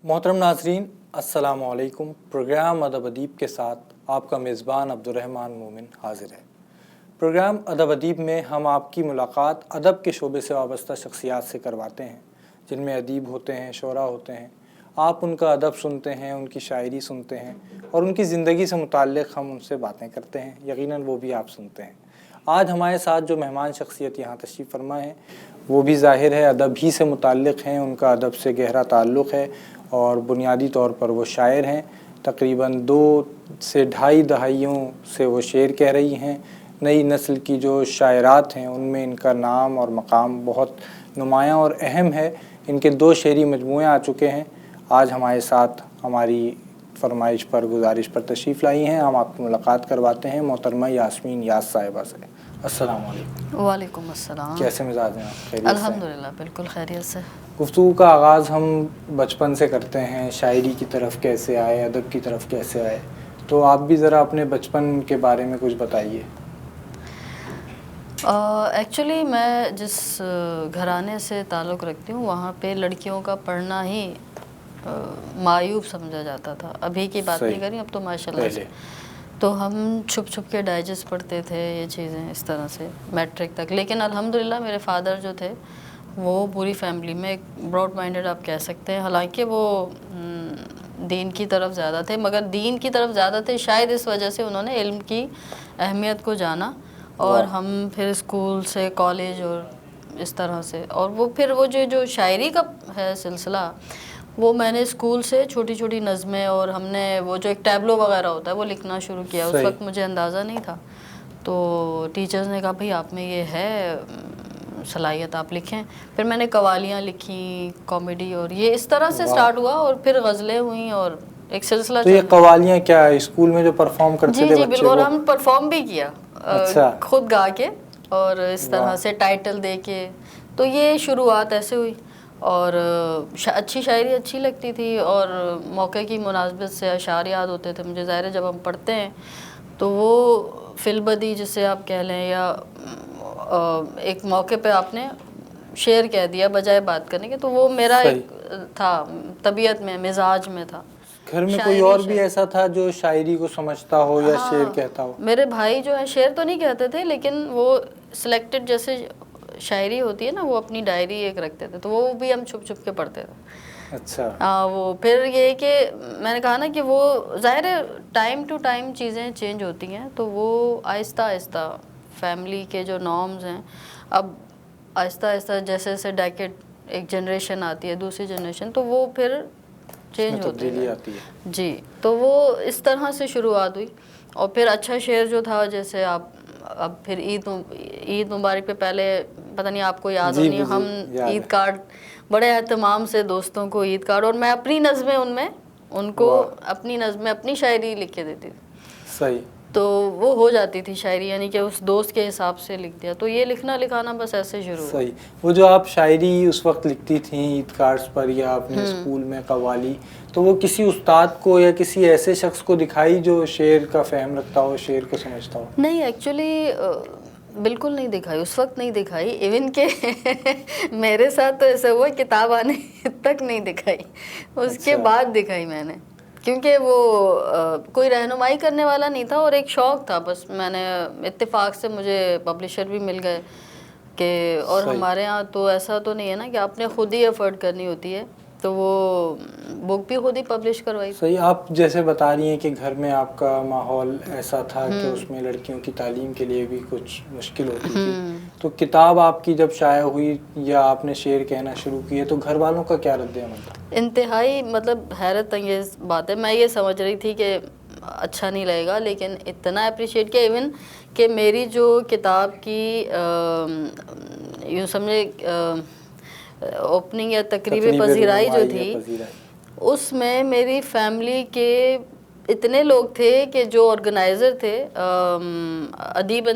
محترم ناظرین السلام علیکم۔ پروگرام ادب ادیب کے ساتھ آپ کا میزبان عبدالرحمن مومن حاضر ہے۔ پروگرام ادب ادیب میں ہم آپ کی ملاقات ادب کے شعبے سے وابستہ شخصیات سے کرواتے ہیں، جن میں ادیب ہوتے ہیں، شعراء ہوتے ہیں۔ آپ ان کا ادب سنتے ہیں، ان کی شاعری سنتے ہیں اور ان کی زندگی سے متعلق ہم ان سے باتیں کرتے ہیں، یقیناً وہ بھی آپ سنتے ہیں۔ آج ہمارے ساتھ جو مہمان شخصیت یہاں تشریف فرما ہیں وہ بھی ظاہر ہے ادب ہی سے متعلق ہیں، ان کا ادب سے گہرا تعلق ہے اور بنیادی طور پر وہ شاعر ہیں۔ تقریباً 2 سے 2.5 دہائیوں سے وہ شعر کہہ رہی ہیں۔ نئی نسل کی جو شاعرات ہیں ان میں ان کا نام اور مقام بہت نمایاں اور اہم ہے۔ ان کے 2 شعری مجموعے آ چکے ہیں۔ آج ہمارے ساتھ ہماری فرمائش پر گزارش پر تشریف لائی ہیں۔ ہم آپ کی ملاقات کرواتے ہیں محترمہ یاسمین یاس صاحبہ سے۔ السلام علیکم۔ وعلیکم السلام۔ کیسے مزاج ہیں آپ؟ خیریت سے؟ الحمدللہ بالکل خیریت سے۔ گفتگو کا آغاز ہم بچپن سے کرتے ہیں، شاعری کی طرف کیسے آئے، ادب کی طرف کیسے آئے، تو آپ بھی ذرا اپنے بچپن کے بارے میں کچھ بتائیے۔ ایکچولی میں جس گھرانے سے تعلق رکھتی ہوں وہاں پہ لڑکیوں کا پڑھنا ہی معیوب سمجھا جاتا تھا۔ ابھی کی بات نہیں کری، اب تو ماشاءاللہ سے تو ہم چھپ چھپ کے ڈائجسٹ پڑھتے تھے، یہ چیزیں اس طرح سے میٹرک تک۔ لیکن الحمدللہ میرے فادر جو تھے وہ پوری فیملی میں ایک براڈ مائنڈڈ آپ کہہ سکتے ہیں، حالانکہ وہ دین کی طرف زیادہ تھے، مگر دین کی طرف زیادہ تھے شاید اس وجہ سے انہوں نے علم کی اہمیت کو جانا، اور ہم پھر اسکول سے کالج اور اس طرح سے، اور وہ پھر وہ جو شاعری کا ہے سلسلہ، وہ میں نے اسکول سے چھوٹی چھوٹی نظمیں، اور ہم نے وہ جو ایک ٹیبلو وغیرہ ہوتا ہے وہ لکھنا شروع کیا۔ اس وقت مجھے اندازہ نہیں تھا، تو ٹیچرز نے کہا بھئی آپ میں یہ ہے صلاحیت، آپ لکھیں۔ پھر میں نے قوالیاں لکھیں، کامیڈی، اور یہ اس طرح سے سٹارٹ ہوا، اور پھر غزلیں ہوئیں اور ایک سلسلہ۔ تو یہ قوالیاں کیا اسکول میں جو پرفارم کرتے تھے جی بچے؟ بالکل، ہم پرفارم بھی کیا اچھا، خود گا کے اور اس طرح سے ٹائٹل دے کے، تو یہ شروعات ایسے ہوئی۔ اور اچھی شاعری اچھی لگتی تھی، اور موقع کی مناسبت سے اشعار یاد ہوتے تھے مجھے۔ ظاہر ہے جب ہم پڑھتے ہیں تو وہ فی البدی جسے آپ کہہ لیں، یا ایک موقع پہ آپ نے شعر کہہ دیا بجائے بات کرنے کے، تو وہ میرا ایک تھا، طبیعت میں، مزاج میں تھا۔ گھر میں کوئی اور بھی ایسا تھا جو شاعری کو سمجھتا ہو یا شعر کہتا ہو؟ میرے بھائی جو ہیں شعر تو نہیں کہتے تھے، لیکن وہ سلیکٹڈ جیسے شاعری ہوتی ہے نا، وہ اپنی ڈائری ایک رکھتے تھے، تو وہ بھی ہم چھپ چھپ کے پڑھتے تھے۔ اچھا، وہ پھر یہ کہ میں نے کہا نا کہ وہ ظاہر ہے ٹائم ٹو ٹائم چیزیں چینج ہوتی ہیں، تو وہ آہستہ آہستہ فیملی کے جو نارمز ہیں، اب آہستہ آہستہ جیسے جیسے ڈیکیڈ، ایک جنریشن آتی ہے، دوسری جنریشن، تو وہ پھر چینج ہوتے ہیں جی۔ تو وہ اس طرح سے شروعات ہوئی، اور پھر اچھا شعر جو تھا، جیسے آپ اب پھر عید مبارک پہ پہلے پتہ نہیں آپ کو یاد ہو نہیں، ہم عید کارڈ بڑے اہتمام سے دوستوں کو عید کارڈ، اور میں اپنی نظمیں ان کو اپنی نظمیں، اپنی شاعری لکھ کے دیتی تھی۔ صحیح، تو وہ ہو جاتی تھی شاعری، یعنی کہ اس دوست کے حساب سے لکھ دیا، تو یہ لکھنا لکھانا بس ایسے شروع ہوا۔ صحیح۔ وہ جو آپ شاعری اس وقت لکھتی تھیں عید کارڈز پر یا اپنے اسکول میں قوالی، تو وہ کسی استاد کو یا کسی ایسے شخص کو دکھائی جو شعر کا فہم رکھتا ہو، شعر کو سمجھتا ہو؟ نہیں، ایکچولی بالکل نہیں دکھائی، اس وقت نہیں دکھائی، ایون کہ میرے ساتھ تو ایسا ہوا کتاب آنے تک نہیں دکھائی، اس کے بعد دکھائی میں نے، کیونکہ وہ کوئی رہنمائی کرنے والا نہیں تھا، اور ایک شوق تھا بس۔ میں نے اتفاق سے مجھے پبلشر بھی مل گئے کہ، اور ہمارے ہاں تو ایسا تو نہیں ہے نا کہ آپ نے خود ہی افورڈ کرنی ہوتی ہے، تو وہ بک بھی خود ہی پبلش کروائی۔ صحیح۔ آپ جیسے بتا رہی ہیں کہ گھر میں آپ کا ماحول ایسا تھا کہ اس میں لڑکیوں کی تعلیم کے لیے بھی کچھ مشکل ہوتی تھی، تو کتاب آپ کی جب شائع ہوئی یا آپ نے شعر کہنا شروع کیے تو گھر والوں کا کیا رد عمل تھا؟ انتہائی مطلب حیرت انگیز بات ہے۔ میں یہ سمجھ رہی تھی کہ اچھا نہیں لگے گا، لیکن اتنا اپریشیٹ کیا، ایون کہ میری جو کتاب کی یوں سمجھے اوپننگ یا تقریب پذیرائی جو تھی، اس میں میری فیملی کے اتنے لوگ تھے کہ جو آرگنائزر تھے، ادیب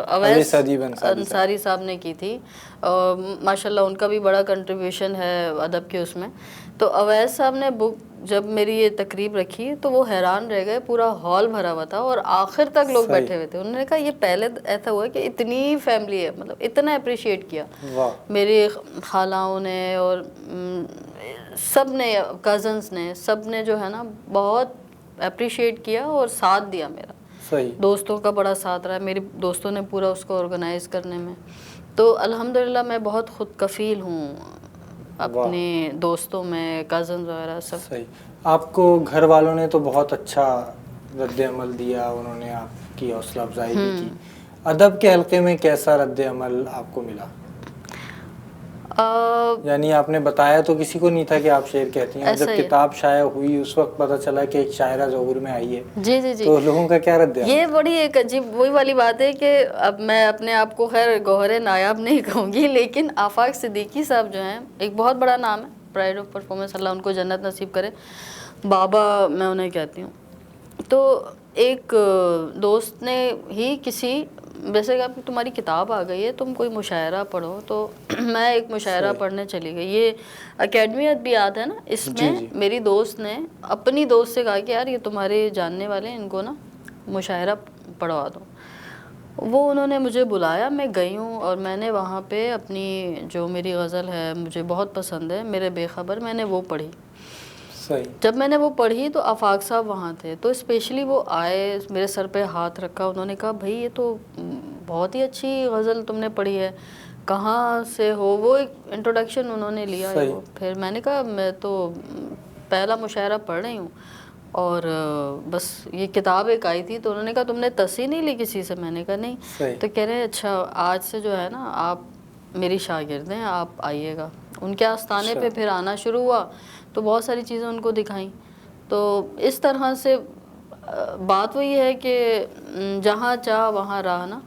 اویس انصاری صاحب نے کی تھی، ماشاءاللہ ان کا بھی بڑا کنٹریبیوشن ہے ادب کے اس میں۔ تو اویس صاحب نے بک جب میری یہ تقریب رکھی تو وہ حیران رہ گئے, پورا ہال بھرا ہوا تھا اور آخر تک لوگ بیٹھے ہوئے تھے. انہوں نے کہا یہ پہلے ایسا ہوا کہ اتنی فیملی ہے, مطلب اتنا اپریشیٹ کیا میری خالاؤں نے اور سب نے, کزنس نے, سب نے جو ہے نا بہت اپریشیٹ کیا اور ساتھ دیا میرا. دوستوں کا بڑا ساتھ رہا, میری دوستوں نے پورا اس کو آرگنائز کرنے میں. تو الحمدللہ میں بہت خود کفیل ہوں اپنے دوستوں میں, کزنز وغیرہ سب. صحیح. آپ کو گھر والوں نے تو بہت اچھا رد عمل دیا, انہوں نے آپ کی حوصلہ افزائی بھی کی. ادب کے حلقے میں کیسا رد عمل آپ کو ملا؟ یعنی آپ نے بتایا تو کسی کو نہیں تھا کہ آپ شعر کہتی ہیں, جب کتاب شائع ہوئی اس وقت پتہ چلا کہ ایک شاعرہ ظہور میں آئی ہے. جی جی جی. تو لوگوں کا کیا رد عمل؟ یہ بڑی ایک عجیب وہی والی بات ہے کہ اب میں اپنے آپ کو خیر گوہر نایاب نہیں کہوں گی, لیکن آفاق صدیقی صاحب جو ہیں, ایک بہت بڑا نام ہے, پرائڈ آف پرفارمنس, اللہ ان کو جنت نصیب کرے, بابا میں انہیں کہتی ہوں. تو ایک دوست نے ہی کسی ویسے کہ تمہاری کتاب آ گئی ہے, تم کوئی مشاعرہ پڑھو. تو میں ایک مشاعرہ پڑھنے چلی گئی. یہ اکیڈمی ادبیات ہے نا, اس میں میری دوست نے اپنی دوست سے کہا کہ یار یہ تمہارے جاننے والے ہیں, ان کو نا مشاعرہ پڑھوا دو. وہ انہوں نے مجھے بلایا, میں گئی ہوں اور میں نے وہاں پہ اپنی جو میری غزل ہے مجھے بہت پسند ہے, میرے بے خبر, میں نے وہ پڑھی. جب میں نے وہ پڑھی تو آفاق صاحب وہاں تھے, تو اسپیشلی وہ آئے, میرے سر پہ ہاتھ رکھا, انہوں نے کہا بھائی یہ تو بہت ہی اچھی غزل تم نے پڑھی ہے, کہاں سے ہو. وہ ایک انٹروڈکشن انہوں نے لیا. پھر میں نے کہا میں تو پہلا مشاعرہ پڑھ رہی ہوں اور بس یہ کتاب ایک آئی تھی. تو انہوں نے کہا تم نے تصحیح نہیں لی کسی سے؟ میں نے کہا نہیں. تو کہہ رہے ہیں اچھا آج سے جو ہے نا آپ میری شاگرد ہیں, آپ آئیے گا. ان کے آستانے پہ پھر آنا شروع ہوا تو بہت ساری چیزیں ان کو دکھائیں. تو اس طرح سے بات وہی ہے کہ جہاں چاہ وہاں راہ نا,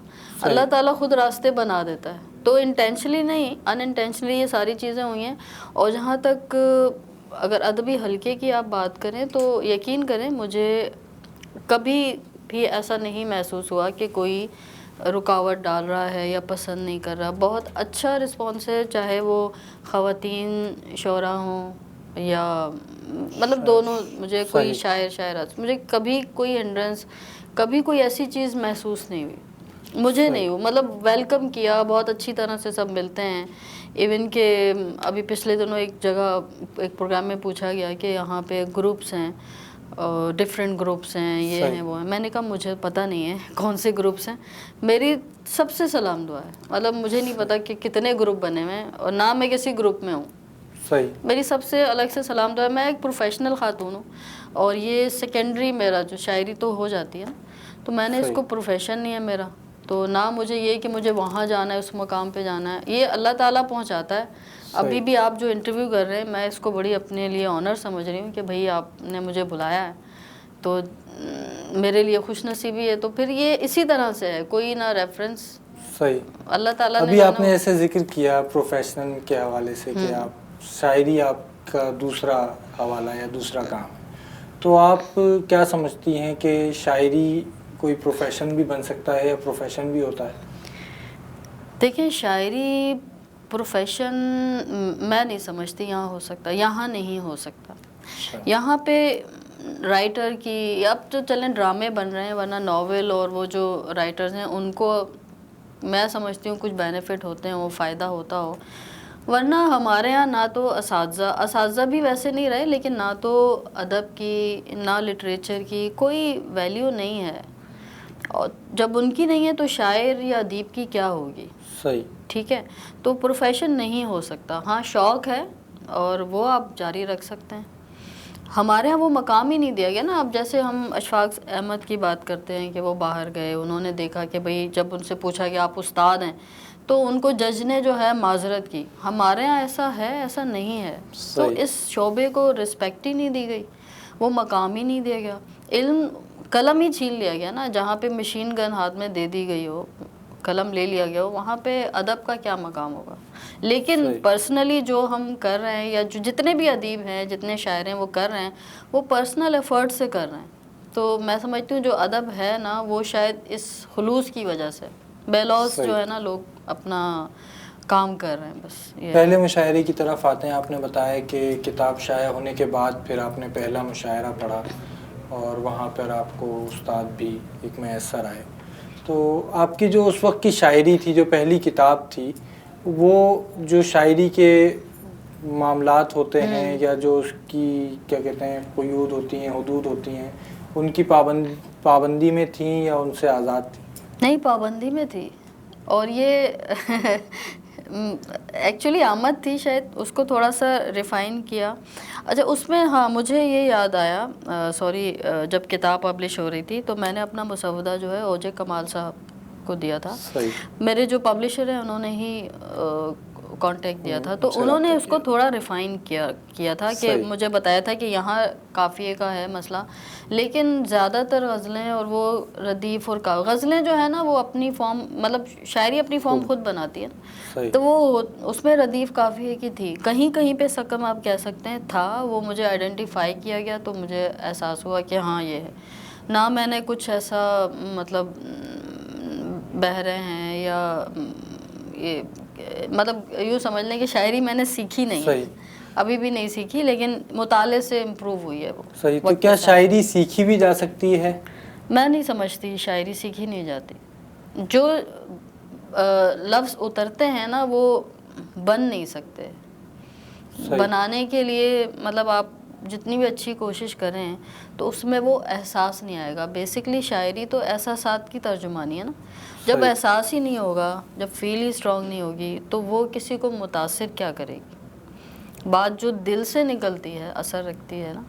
اللہ تعالیٰ خود راستے بنا دیتا ہے. تو انٹینشنلی نہیں, ان انٹینشنلی یہ ساری چیزیں ہوئی ہیں. اور جہاں تک اگر ادبی حلقے کی آپ بات کریں تو یقین کریں مجھے کبھی بھی ایسا نہیں محسوس ہوا کہ کوئی رکاوٹ ڈال رہا ہے یا پسند نہیں کر رہا. بہت اچھا رسپانس ہے, چاہے وہ خواتین شعراء ہوں یا مطلب دونوں. مجھے کوئی شاعر شاعرات, مجھے کبھی کوئی ہنڈرنس, کبھی کوئی ایسی چیز محسوس نہیں ہوئی, مجھے نہیں ہو. مطلب ویلکم کیا بہت اچھی طرح سے, سب ملتے ہیں. ایون کہ ابھی پچھلے دنوں ایک جگہ ایک پروگرام میں پوچھا گیا کہ یہاں پہ گروپس ہیں, ڈفرینٹ گروپس ہیں, یہ ہیں وہ ہیں. میں نے کہا مجھے پتہ نہیں ہے کون سے گروپس ہیں, میری سب سے سلام دعا ہے. مطلب مجھے نہیں پتا کہ کتنے گروپ بنے ہوئے ہیں اور نہ میں کسی گروپ میں ہوں. میری سب سے الگ سے سلام دعا ہے. میں ایک پروفیشنل خاتون ہوں اور یہ سیکنڈری میرا جو شاعری تو ہو جاتی ہے نا, تو میں نے اس کو پروفیشن نہیں ہے میرا. تو نہ مجھے یہ کہ مجھے وہاں جانا ہے, اس مقام پہ جانا ہے, یہ اللہ تعالیٰ پہنچاتا ہے. ابھی بھی آپ جو انٹرویو کر رہے ہیں, میں اس کو بڑی اپنے لیے آنر سمجھ رہی ہوں کہ بھائی آپ نے مجھے بلایا ہے, تو میرے لیے خوش نصیبی ہے. تو پھر یہ اسی طرح سے ہے, کوئی نہ ریفرنس. اللہ تعالیٰ نے. ابھی آپ نے ایسے ذکر کیا پروفیشنل کے حوالے سے کہ آپ شاعری آپ کا دوسرا حوالہ یا دوسرا کام ہے, تو آپ کیا سمجھتی ہیں کہ شاعری کوئی پروفیشن بھی بن سکتا ہے یا پروفیشن بھی ہوتا ہے؟ دیکھیں شاعری پروفیشن میں نہیں سمجھتی یہاں ہو سکتا, یہاں نہیں ہو سکتا. یہاں پہ رائٹر کی, اب تو چلیں ڈرامے بن رہے ہیں, ورنہ ناول اور وہ جو رائٹرز ہیں ان کو میں سمجھتی ہوں کچھ بینیفٹ ہوتے ہیں, وہ فائدہ ہوتا ہو. ورنہ ہمارے ہاں نہ تو اساتذہ بھی ویسے نہیں رہے, لیکن نہ تو ادب کی نہ لٹریچر کی کوئی ویلیو نہیں ہے. اور جب ان کی نہیں ہے تو شاعر یا ادیب کی کیا ہوگی؟ ٹھیک ہے, تو پروفیشن نہیں ہو سکتا. ہاں شوق ہے اور وہ آپ جاری رکھ سکتے ہیں. ہمارے ہاں وہ مقام ہی نہیں دیا گیا نا. اب جیسے ہم اشفاق احمد کی بات کرتے ہیں کہ وہ باہر گئے, انہوں نے دیکھا کہ بھئی جب ان سے پوچھا کہ آپ استاد ہیں تو ان کو جج نے جو ہے معذرت کی. ہمارے ہاں ایسا ہے, ایسا نہیں ہے. تو اس شعبے کو رسپیکٹ ہی نہیں دی گئی, وہ مقام ہی نہیں دیا گیا. علم قلم ہی چھین لیا گیا نا. جہاں پہ مشین گن ہاتھ میں دے دی گئی ہو, قلم لے لیا گیا ہو, وہاں پہ ادب کا کیا مقام ہوگا. لیکن پرسنلی جو ہم کر رہے ہیں یا جو جتنے بھی ادیب ہیں, جتنے شاعر ہیں وہ کر رہے ہیں, وہ پرسنل ایفرٹ سے کر رہے ہیں. تو میں سمجھتی ہوں جو ادب ہے نا وہ شاید اس خلوص کی وجہ سے, بے لوث جو ہے نا لوگ اپنا کام کر رہے ہیں بس. پہلے مشاعرے کی طرف آتے ہیں. آپ نے بتایا کہ کتاب شائع ہونے کے بعد پھر آپ نے پہلا مشاعرہ پڑھا اور وہاں پر آپ کو استاد بھی ایک میسر آئے. تو آپ کی جو اس وقت کی شاعری تھی, جو پہلی کتاب تھی, وہ جو شاعری کے معاملات ہوتے ہیں یا جو اس کی کیا کہتے ہیں قیود ہوتی ہیں, حدود ہوتی ہیں, ان کی پابندی میں تھیں یا ان سے آزاد تھیں؟ نہیں, پابندی میں تھی. اور یہ ایکچولی آمد تھی شاید, اس کو تھوڑا سا ریفائن کیا. اچھا, اس میں ہاں مجھے یہ یاد آیا, سوری, جب کتاب پبلش ہو رہی تھی تو میں نے اپنا مسودہ جو ہے اوجے کمال صاحب کو دیا تھا. میرے جو پبلشر ہیں انہوں نے ہی کانٹیکٹ دیا تھا, تو انہوں نے اس کو تھوڑا ریفائن کیا تھا کہ مجھے بتایا تھا کہ یہاں قافیے کا ہے مسئلہ, لیکن زیادہ تر غزلیں اور وہ ردیف اور غزلیں جو ہے نا وہ اپنی فارم, مطلب شاعری اپنی فارم خود بناتی ہے, تو وہ اس میں ردیف قافیے کی تھی. کہیں کہیں پہ سکم آپ کہہ سکتے ہیں تھا, وہ مجھے آئیڈینٹیفائی کیا گیا تو مجھے احساس ہوا کہ ہاں یہ ہے. نہ میں نے کچھ ایسا مطلب بہرے ہیں یا یہ, مطلب یوں سمجھ لیں کہ شاعری میں نے سیکھی نہیں ہے, ابھی بھی نہیں سیکھی, لیکن مطالعے سے امپروو ہوئی ہے وہ. صحیح. تو کیا شاعری سیکھی بھی جا سکتی ہے؟ میں نہیں سمجھتی شاعری سیکھی نہیں جاتی. جو لفظ اترتے ہیں نا وہ بن نہیں سکتے. بنانے کے لیے مطلب آپ جتنی بھی اچھی کوشش کریں تو اس میں وہ احساس نہیں آئے گا. بیسکلی شاعری تو احساسات کی ترجمانی ہے نا. جب احساس ہی نہیں ہوگا, جب فیل ہی اسٹرانگ نہیں ہوگی, تو وہ کسی کو متاثر کیا کرے گی. بات جو دل سے نکلتی ہے, اثر رکھتی ہے نا,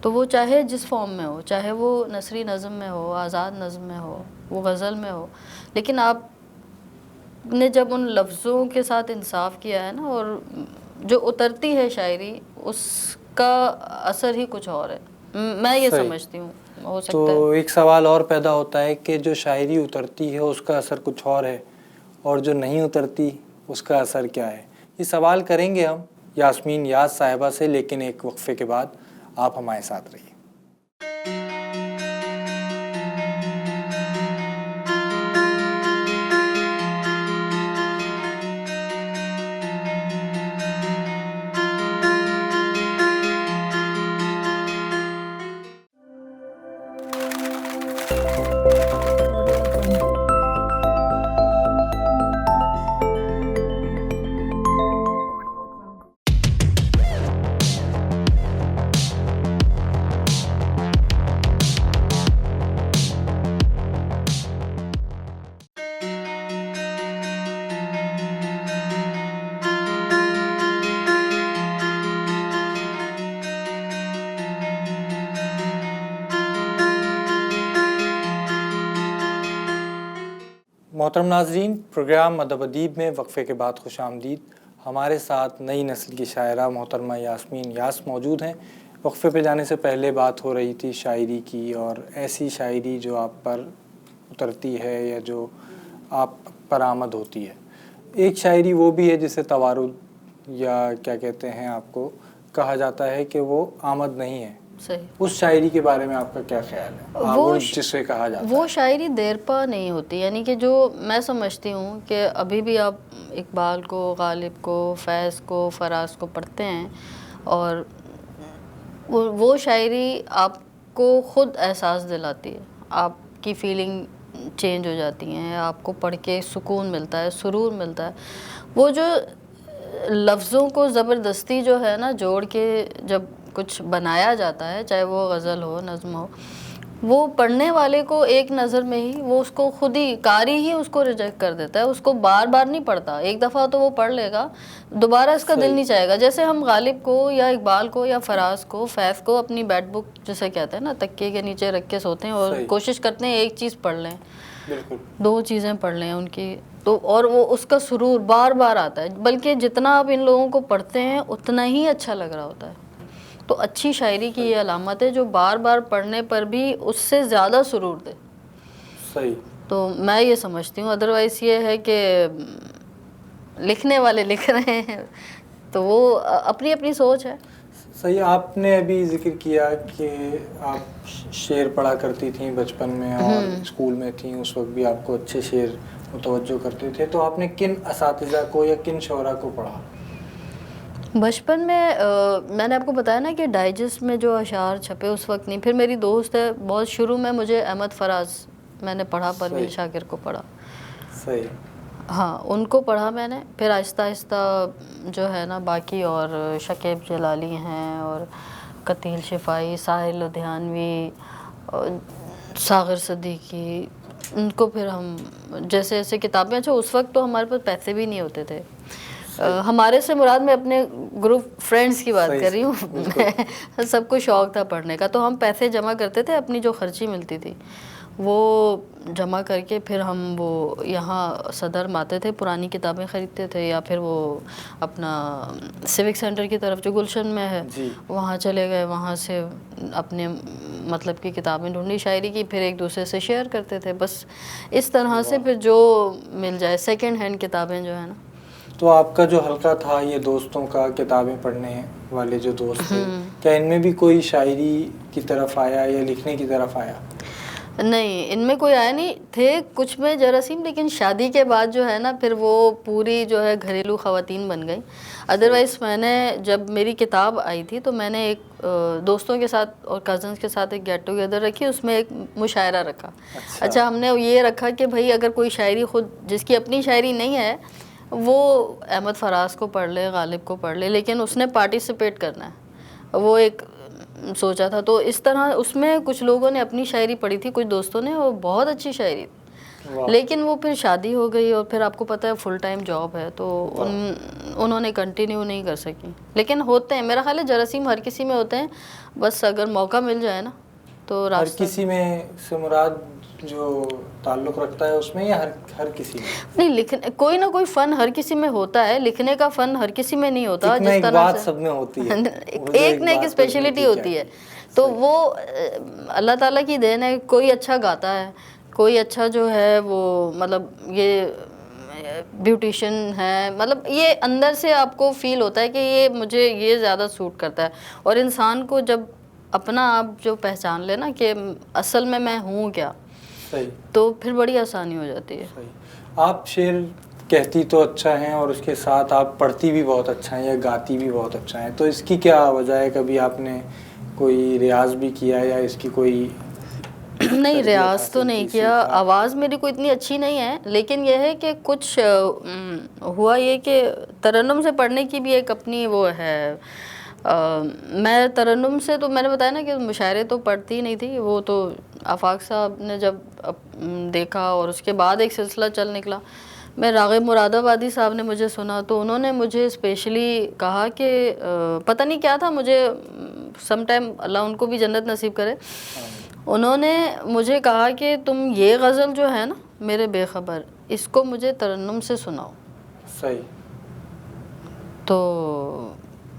تو وہ چاہے جس فارم میں ہو, چاہے وہ نثری نظم میں ہو, آزاد نظم میں ہو, وہ غزل میں ہو, لیکن آپ نے جب ان لفظوں کے ساتھ انصاف کیا ہے نا, اور جو اترتی ہے شاعری اس کا اثر ہی کچھ اور ہے. میں یہ سمجھتی ہوں. ہو سکتا ہے. تو ایک سوال اور پیدا ہوتا ہے کہ جو شاعری اترتی ہے اس کا اثر کچھ اور ہے, اور جو نہیں اترتی اس کا اثر کیا ہے. یہ سوال کریں گے ہم یاسمین یاز صاحبہ سے, لیکن ایک وقفے کے بعد. آپ ہمارے ساتھ رہیے. محترم ناظرین, پروگرام ادب ادیب میں وقفے کے بعد خوش آمدید. ہمارے ساتھ نئی نسل کی شاعرہ محترمہ یاسمین یاس موجود ہیں. وقفے پہ جانے سے پہلے بات ہو رہی تھی شاعری کی, اور ایسی شاعری جو آپ پر اترتی ہے یا جو آپ پر آمد ہوتی ہے. ایک شاعری وہ بھی ہے جسے توارد یا کیا کہتے ہیں آپ کو کہا جاتا ہے کہ وہ آمد نہیں ہے. صحیح. اس شاعری کے بارے میں آپ کا کیا خیال ہے؟ وہ جسے کہا جاتا ہے وہ شاعری دیرپا نہیں ہوتی. یعنی کہ جو میں سمجھتی ہوں کہ ابھی بھی آپ اقبال کو, غالب کو, فیض کو, فراز کو پڑھتے ہیں, اور وہ شاعری آپ کو خود احساس دلاتی ہے, آپ کی فیلنگ چینج ہو جاتی ہیں, آپ کو پڑھ کے سکون ملتا ہے, سرور ملتا ہے. وہ جو لفظوں کو زبردستی جو ہے نا جوڑ کے جب کچھ بنایا جاتا ہے, چاہے وہ غزل ہو, نظم ہو, وہ پڑھنے والے کو ایک نظر میں ہی وہ اس کو خود ہی قاری ہی اس کو ریجیکٹ کر دیتا ہے. اس کو بار بار نہیں پڑھتا, ایک دفعہ تو وہ پڑھ لے گا, دوبارہ اس کا دل نہیں چاہے گا. جیسے ہم غالب کو یا اقبال کو یا فراز کو, فیض کو اپنی بیڈ بک جسے کہتے ہیں نا تکیے کے نیچے رکھ کے سوتے ہیں اور کوشش کرتے ہیں ایک چیز پڑھ لیں, دو چیزیں پڑھ لیں ان کی, تو اور وہ اس کا سرور بار بار آتا ہے. بلکہ جتنا آپ ان لوگوں کو پڑھتے ہیں اتنا ہی اچھا لگ رہا ہوتا ہے. تو اچھی شاعری کی یہ علامت ہے جو بار بار پڑھنے پر بھی اس سے زیادہ سرور دے. صحیح. تو میں یہ سمجھتی ہوں. ادروائز یہ ہے کہ لکھنے والے لکھ رہے ہیں تو وہ اپنی اپنی سوچ ہے. صحیح. آپ نے ابھی ذکر کیا کہ آپ شعر پڑھا کرتی تھیں بچپن میں اور اسکول میں تھیں, اس وقت بھی آپ کو اچھے شعر متوجہ کرتے تھے. تو آپ نے کن اساتذہ کو یا کن شعراء کو پڑھا؟ بچپن میں میں نے آپ کو بتایا نا کہ ڈائجسٹ میں جو اشعار چھپے اس وقت نہیں. پھر میری دوست ہے بہت شروع میں مجھے احمد فراز میں نے پڑھا, پروین شاکر کو پڑھا. صحیح. ہاں ان کو پڑھا میں نے. پھر آہستہ آہستہ جو ہے نا باقی اور شکیب جلالی ہیں اور قتیل شفائی, ساحل لدھیانوی, ساغر صدیقی, ان کو پھر ہم جیسے ایسے کتابیں. اچھا اس وقت تو ہمارے پاس پیسے بھی نہیں ہوتے تھے. ہمارے سے مراد میں اپنے گروپ فرینڈس کی بات کر رہی ہوں. سب کو شوق تھا پڑھنے کا, تو ہم پیسے جمع کرتے تھے, اپنی جو خرچی ملتی تھی وہ جمع کر کے پھر ہم وہ یہاں صدر میں آتے تھے, پرانی کتابیں خریدتے تھے, یا پھر وہ اپنا سیوک سینٹر کی طرف جو گلشن میں ہے وہاں چلے گئے, وہاں سے اپنے مطلب کی کتابیں ڈھونڈی شاعری کی, پھر ایک دوسرے سے شیئر کرتے تھے. بس اس طرح سے پھر جو مل جائے, سیکنڈ ہینڈ کتابیں جو ہے نا. تو آپ کا جو حلقہ تھا یہ دوستوں کا, کتابیں پڑھنے والے جو دوست تھے, کیا ان میں بھی کوئی شاعری کی طرف آیا یا لکھنے کی طرف آیا؟ نہیں, ان میں کوئی آیا نہیں تھے, کچھ میں جراثیم, لیکن شادی کے بعد جو ہے نا پھر وہ پوری جو ہے گھریلو خواتین بن گئی. ادروائز میں نے جب میری کتاب آئی تھی تو میں نے ایک دوستوں کے ساتھ اور کزنس کے ساتھ ایک گیٹ ٹوگیدر رکھی, اس میں ایک مشاعرہ رکھا. اچھا ہم نے یہ رکھا کہ بھائی اگر کوئی شاعری خود جس کی اپنی شاعری نہیں ہے وہ احمد فراز کو پڑھ لے, غالب کو پڑھ لے, لیکن اس نے پارٹیسپیٹ کرنا ہے. وہ ایک سوچا تھا. تو اس طرح اس میں کچھ لوگوں نے اپنی شاعری پڑھی تھی, کچھ دوستوں نے, وہ بہت اچھی شاعری تھی, لیکن وہ پھر شادی ہو گئی اور پھر آپ کو پتہ ہے فل ٹائم جاب ہے, تو انہوں نے کنٹینیو نہیں کر سکی. لیکن ہوتے ہیں, میرا خیال ہے جراثیم ہر کسی میں ہوتے ہیں, بس اگر موقع مل جائے نا تو ہر کسی میں سے مراد جو تعلق رکھتا ہے اس میں, یا ہر کسی میں؟ نہیں, لکھنے کوئی نہ کوئی فن ہر کسی میں ہوتا ہے, لکھنے کا فن ہر کسی میں نہیں ہوتا. جس طرح سے سب میں ہوتی ہے, ایک نہ ایک اسپیشلٹی ہوتی ہے. تو وہ اللہ تعالیٰ کی دین ہے. کوئی اچھا گاتا ہے, کوئی اچھا جو ہے وہ مطلب یہ بیوٹیشین ہے, مطلب یہ اندر سے آپ کو فیل ہوتا ہے کہ یہ مجھے یہ زیادہ سوٹ کرتا ہے. اور انسان کو جب اپنا آپ جو پہچان لے نا کہ اصل میں ہوں کیا, تو پھر بڑی آسانی ہو جاتی ہے. آپ شعر کہتی تو اچھا ہیں اور اس کے ساتھ آپ پڑھتی بھی بہت اچھا ہیں یا گاتی بھی بہت اچھا ہیں, تو اس کی کیا وجہ ہے؟ کبھی آپ نے کوئی ریاض بھی کیا یا اس کی کوئی؟ نہیں, ریاض تو نہیں کیا. آواز میری کوئی اتنی اچھی نہیں ہے, لیکن یہ ہے کہ کچھ ہوا یہ کہ ترنم سے پڑھنے کی بھی ایک اپنی وہ ہے. میں ترنم سے تو میں نے بتایا نا کہ مشاعرے تو پڑھتی نہیں تھی, وہ تو آفاق صاحب نے جب دیکھا اور اس کے بعد ایک سلسلہ چل نکلا. میں راغب مراد آبادی صاحب نے مجھے سنا, تو انہوں نے مجھے اسپیشلی کہا کہ پتہ نہیں کیا تھا, مجھے سم ٹائم اللہ ان کو بھی جنت نصیب کرے, انہوں نے مجھے کہا کہ تم یہ غزل جو ہے نا میرے بے خبر, اس کو مجھے ترنم سے سناؤ. صحیح. تو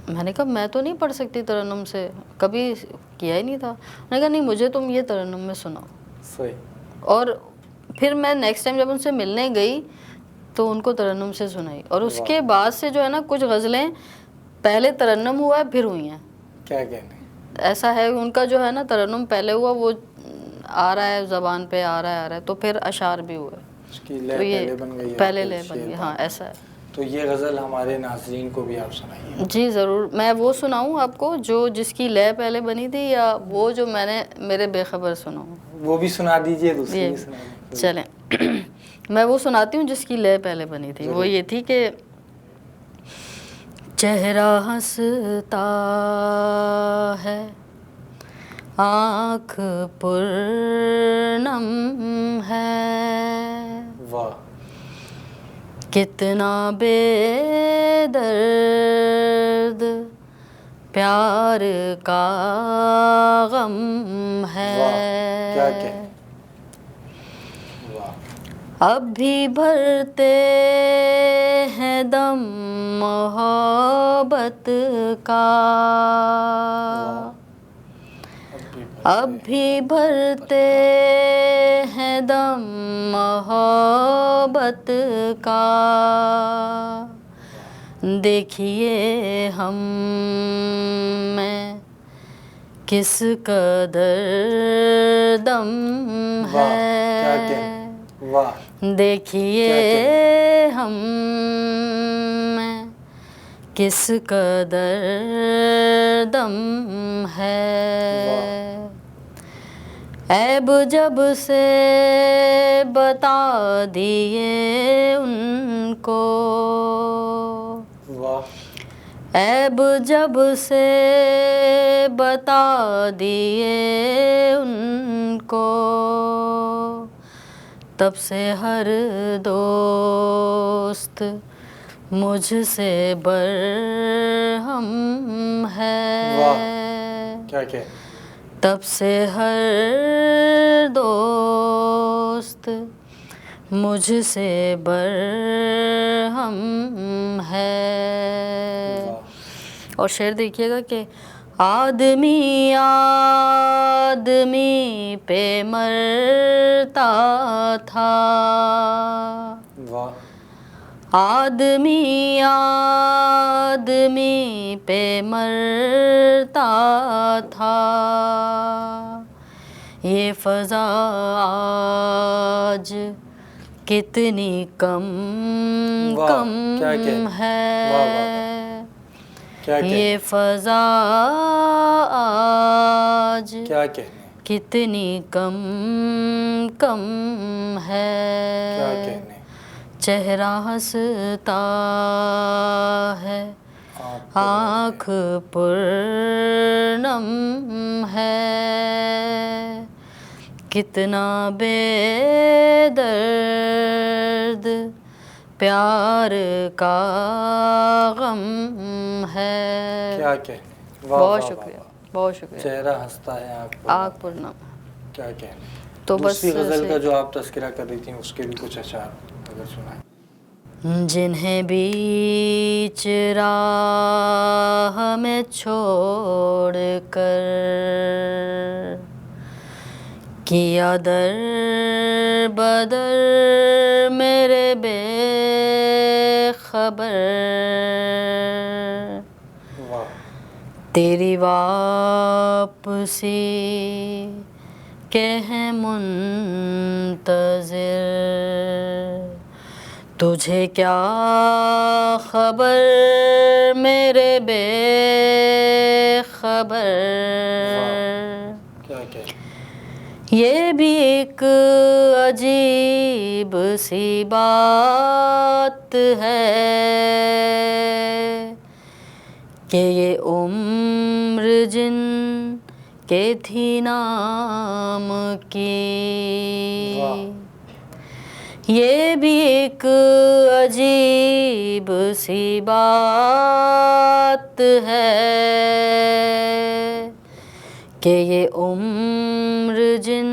میں نے کہا میں تو نہیں پڑھ سکتی ترنم سے, کبھی کیا ہی نہیں تھا. میں نے کہا نہیں, مجھے تم یہ ترنم میں سناؤ. صحیح. اور پھر میں نیکسٹ ٹائم جب ان سے ملنے گئی تو ان کو ترنم سے سنائی, اور اس کے بعد سے جو ہے نا کچھ غزلیں پہلے ترنم ہوا ہے پھر ہوئی ہیں. کیا کہنے؟ ایسا ہے ان کا جو ہے نا ترنم پہلے ہوا, وہ آ رہا ہے زبان پہ, آ رہا ہے, تو پھر اشعار بھی ہوئے, تو یہ پہلے لے بن گئی. ہاں ایسا ہے. تو یہ غزل ہمارے ناظرین کو بھی آپ سنائیے. جی ضرور. میں وہ سناؤں آپ کو جو جس کی لے پہلے بنی تھی, یا وہ جو میں نے میرے بے خبر سناؤں؟ وہ بھی سنا دیجئے, دوسری بھی سنا دیجئے. چلیں میں وہ سناتی ہوں جس کی لے پہلے بنی تھی. وہ یہ تھی کہ چہرہ ہنستا ہے, آنکھ پرنم ہے, واہ, کتنا بے درد پیار کا غم ہے. کیا کہ اب بھی بھرتے ہیں دم محبت کا, اب بھی بھرتے ہیں دم محبت کا, دیکھیے ہم میں کس قدر دم ہے. واہ. دیکھیے ہم میں کس قدر دم ہے، عیب جب سے بتا دیے ان کو، عیب جب سے بتا دیے ان کو، تب سے ہر دوست مجھ سے برہم ہے، تب سے ہر دوست مجھ سے برہم ہے۔ اور شعر دیکھیے گا کہ آدمی آدمی پہ مرتا تھا، آدمی آدمی پہ مرتا تھا، یہ فضا آج کتنی کم ہے، یہ فضا آج کتنی کم ہے، چہرہ ہنستا ہے آنکھ پرنم ہے، کتنا بے درد پیار کا غم ہے۔ بہت شکریہ، بہت شکریہ۔ چہرہ ہنستا ہے آنکھ پرنم، کیا کہنے۔ تو بس دوسری غزل کا جو آپ تذکرہ کر رہی تھیں اس کے بھی کچھ اشعار اگر سنائیں۔ جنہیں بیچ راہ میں چھوڑ کر کیا در بدر میرے بے خبر، تیری واپسی کے ہیں منتظر، تجھے کیا خبر میرے بے خبر، یہ بھی ایک عجیب سی بات ہے کہ یہ عمر جن کے تھی نام کی، یہ بھی ایک عجیب سی بات ہے کہ یہ عمر جن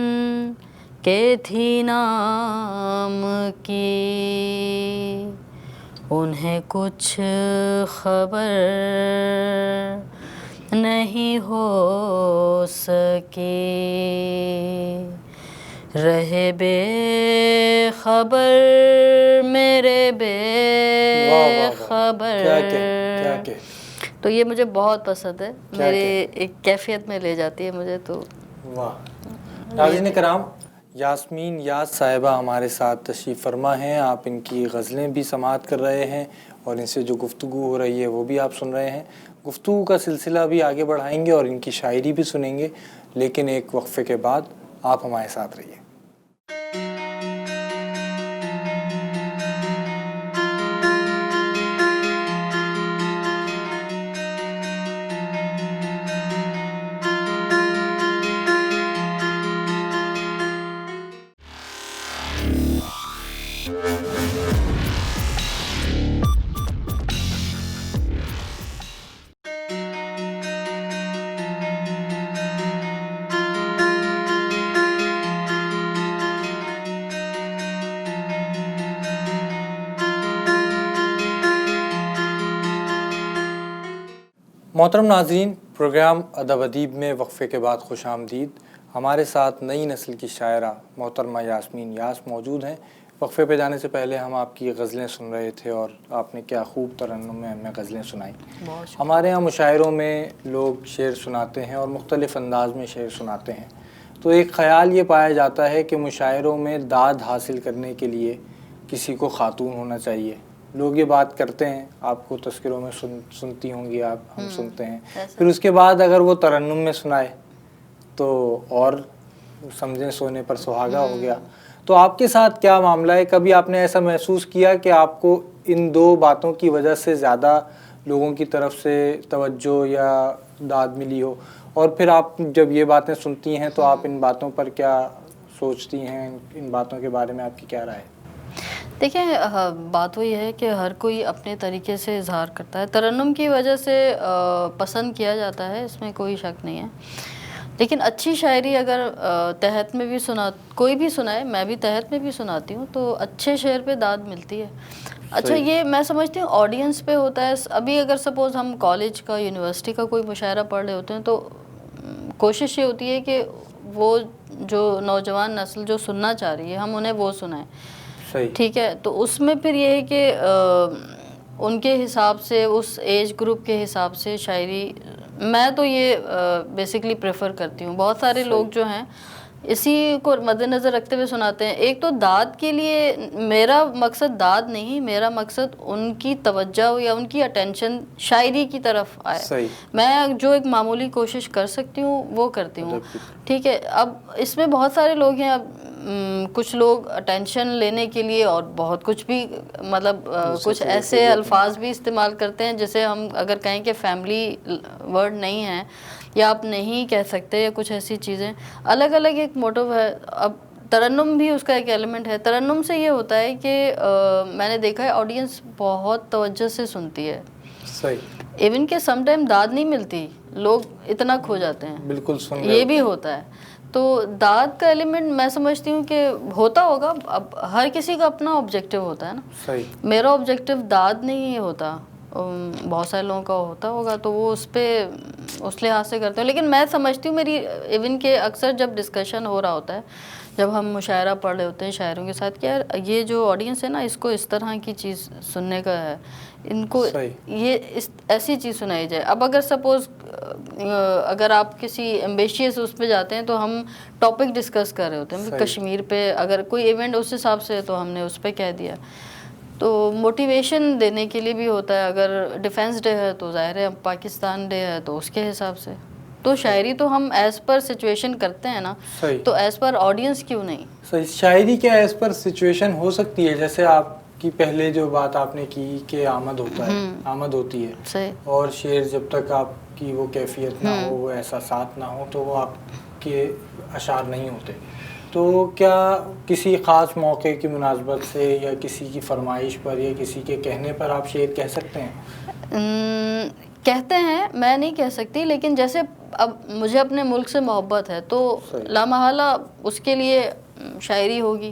کے تھی نام کی، انہیں کچھ خبر نہیں ہو سکی، رہے بے خبر میرے بے خبر۔ تو یہ مجھے بہت پسند ہے، میرے ایک کیفیت میں لے جاتی ہے مجھے تو۔ واہ۔ ناظرین کرام، یاسمین یاس صاحبہ ہمارے ساتھ تشریف فرما ہیں، آپ ان کی غزلیں بھی سماعت کر رہے ہیں اور ان سے جو گفتگو ہو رہی ہے وہ بھی آپ سن رہے ہیں۔ گفتگو کا سلسلہ بھی آگے بڑھائیں گے اور ان کی شاعری بھی سنیں گے، لیکن ایک وقفے کے بعد آپ ہمارے ساتھ رہیے۔ محترم ناظرین، پروگرام ادب ادیب میں وقفے کے بعد خوش آمدید۔ ہمارے ساتھ نئی نسل کی شاعرہ محترمہ یاسمین یاس موجود ہیں۔ وقفے پہ جانے سے پہلے ہم آپ کی غزلیں سن رہے تھے اور آپ نے کیا خوب ترنم میں ہمیں غزلیں سنائیں۔ ہمارے یہاں مشاعروں میں لوگ شعر سناتے ہیں اور مختلف انداز میں شعر سناتے ہیں، تو ایک خیال یہ پایا جاتا ہے کہ مشاعروں میں داد حاصل کرنے کے لیے کسی کو خاتون ہونا چاہیے. لوگ یہ بات کرتے ہیں, آپ کو تذکروں میں سنتی ہوں گی آپ, ہم سنتے ہیں. پھر اس کے بعد اگر وہ ترنم میں سنائے تو اور سمجھیں سونے پر سہاگا ہو گیا. تو آپ کے ساتھ کیا معاملہ ہے؟ کبھی آپ نے ایسا محسوس کیا کہ آپ کو ان دو باتوں کی وجہ سے زیادہ لوگوں کی طرف سے توجہ یا داد ملی ہو؟ اور پھر آپ جب یہ باتیں سنتی ہیں تو آپ ان باتوں پر کیا سوچتی ہیں؟ ان باتوں کے بارے میں آپ کی کیا رائے ہے؟ دیکھیں بات وہی ہے کہ ہر کوئی اپنے طریقے سے اظہار کرتا ہے. ترنم کی وجہ سے پسند کیا جاتا ہے, اس میں کوئی شک نہیں ہے. لیکن اچھی شاعری اگر تحت میں بھی کوئی بھی سنائے, میں بھی تحت میں بھی سناتی ہوں, تو اچھے شعر پہ داد ملتی ہے. اچھا یہ میں سمجھتی ہوں آڈینس پہ ہوتا ہے. ابھی اگر سپوز ہم کالج کا یونیورسٹی کا کوئی مشاعرہ پڑھ رہے ہوتے ہیں تو کوشش یہ ہوتی ہے کہ وہ جو نوجوان نسل جو سننا چاہ رہی ہے ہم انہیں وہ سنائیں. ٹھیک ہے, تو اس میں پھر یہ ہے کہ ان کے حساب سے, اس ایج گروپ کے حساب سے شاعری میں تو یہ بیسکلی پریفر کرتی ہوں. بہت سارے لوگ جو ہیں اسی کو مد نظر رکھتے ہوئے سناتے ہیں. ایک تو داد کے لیے میرا مقصد داد نہیں, میرا مقصد ان کی توجہ یا ان کی اٹینشن شاعری کی طرف آئے. میں جو ایک معمولی کوشش کر سکتی ہوں وہ کرتی ہوں. ٹھیک ہے, اب اس میں بہت سارے لوگ ہیں. اب کچھ لوگ اٹینشن لینے کے لیے اور بہت کچھ بھی مطلب کچھ ایسے الفاظ بھی استعمال کرتے ہیں جیسے ہم اگر کہیں کہ فیملی ورڈ نہیں ہے یا آپ نہیں کہہ سکتے یا کچھ ایسی چیزیں. الگ الگ ایک موٹو ہے. اب ترنم بھی اس کا ایک ایلیمنٹ ہے. ترنم سے یہ ہوتا ہے کہ میں نے دیکھا ہے آڈینس بہت توجہ سے سنتی ہے. ایون کہ سم ٹائم داد نہیں ملتی, لوگ اتنا کھو جاتے ہیں. بالکل یہ بھی ہوتا ہے. تو داد کا ایلیمنٹ میں سمجھتی ہوں کہ ہوتا ہوگا. اب ہر کسی کا اپنا آبجیکٹیو ہوتا ہے نا. میرا آبجیکٹیو داد نہیں ہوتا, بہت سارے لوگوں کا ہوتا ہوگا تو وہ اس پہ اس لحاظ سے کرتے ہیں. لیکن میں سمجھتی ہوں میری ایون کہ اکثر جب ڈسکشن ہو رہا ہوتا ہے, جب ہم مشاعرہ پڑھ رہے ہوتے ہیں شاعروں کے ساتھ, کہ یار یہ جو آڈینس ہے نا اس کو اس طرح کی چیز سننے کا ہے, ان کو یہ ایسی چیز سنائی جائے. اب اگر سپوز اگر آپ کسی ایمبیشیس اس پہ جاتے ہیں تو ہم ٹاپک ڈسکس کر رہے ہوتے ہیں کشمیر پہ, اگر کوئی ایونٹ اس حساب سے تو ہم نے اس پہ کہہ دیا. تو موٹیویشن دینے کے لیے بھی ہوتا ہے. اگر ڈیفینس ڈے ہے تو ظاہر ہے پاکستان ڈے ہے تو اس کے حساب سے. تو شاعری تو ہم ایز پر سچویشن کرتے ہیں نا, تو ایز پر آڈینس کیوں نہیں. شاعری کیا ایز پر سچویشن ہو سکتی ہے؟ جیسے آپ کی پہلے جو بات آپ نے کی کہ آمد ہوتا ہے, آمد ہوتی ہے, اور شعر جب تک آپ کی وہ کیفیت نہ ہو, وہ احساسات نہ ہو, تو وہ آپ کے اشعار نہیں ہوتے. تو کیا کسی خاص موقع کی مناسبت سے یا کسی کی فرمائش پر یا کسی کے کہنے پر آپ شعر کہہ سکتے ہیں؟ کہتے ہیں, میں نہیں کہہ سکتی. لیکن جیسے اب مجھے اپنے ملک سے محبت ہے تو لامحالہ اس کے لیے شاعری ہوگی.